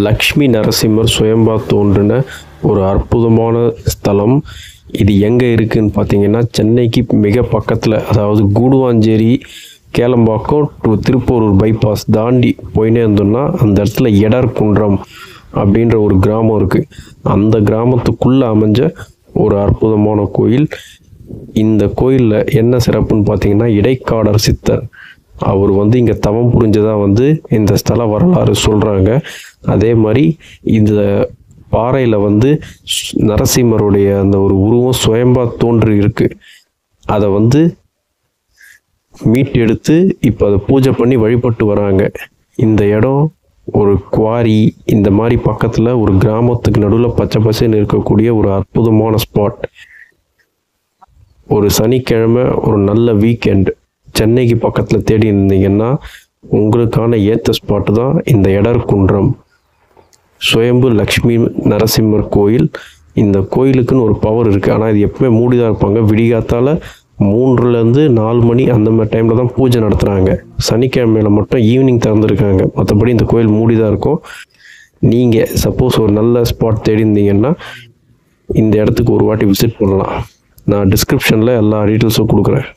லக்ஷ்மி நரசிம்மர் சுயம்பா தோன்றின ஒரு அற்புதமான ஸ்தலம். இது எங்கே இருக்குதுன்னு பார்த்தீங்கன்னா, சென்னைக்கு மிக பக்கத்தில், அதாவது கூடுவாஞ்சேரி கேளம்பாக்கம் டு திருப்போரூர் பைபாஸ் தாண்டி போயினே இருந்தோம்னா அந்த இடத்துல எடர்குன்றம் அப்படின்ற ஒரு கிராமம் இருக்குது. அந்த கிராமத்துக்குள்ளே அமைஞ்ச ஒரு அற்புதமான கோயில். இந்த கோயிலில் என்ன சிறப்புன்னு பார்த்தீங்கன்னா, இடைக்காடர் சித்தர் அவர் இங்கே தவம் புரிஞ்சதாக இந்த ஸ்தல வரலாறு சொல்கிறாங்க. அதே மாதிரி இந்த பாறையில் நரசிம்மருடைய அந்த ஒரு உருவம் சுயம்பா தோன்றி இருக்குது. அதை மீட்டெடுத்து இப்போ அதை பூஜை பண்ணி வழிபட்டு வராங்க. இந்த இடம் ஒரு குவாரி, இந்த மாதிரி பக்கத்தில் ஒரு கிராமத்துக்கு நடுவில் பச்சை பசேன்னு இருக்கக்கூடிய ஒரு அற்புதமான ஸ்பாட். ஒரு சனிக்கிழமை ஒரு நல்ல வீக்கெண்ட் சென்னைக்கு பக்கத்தில் தேடி இருந்தீங்கன்னா உங்களுக்கான ஏற்ற ஸ்பாட்டு தான் இந்த எடர்குன்றம் சுயம்பு லக்ஷ்மி நரசிம்மர் கோயில். இந்த கோயிலுக்குன்னு ஒரு பவர் இருக்குது. ஆனால் இது எப்பவுமே மூடிதான் இருப்பாங்க. விடிகாத்தால் 3லேருந்து 4 மணி அந்த மாதிரி டைமில் தான் பூஜை நடத்துகிறாங்க. சனிக்கிழமையில் மட்டும் ஈவினிங் திறந்துருக்காங்க. மற்றபடி இந்த கோயில் மூடிதான் இருக்கும். நீங்கள் சப்போஸ் ஒரு நல்ல ஸ்பாட் தேடி இருந்தீங்கன்னா இந்த இடத்துக்கு ஒரு வாட்டி விசிட் பண்ணலாம். நான் டிஸ்கிரிப்ஷனில் எல்லா டீட்டெயில்ஸும் கொடுக்குறேன்.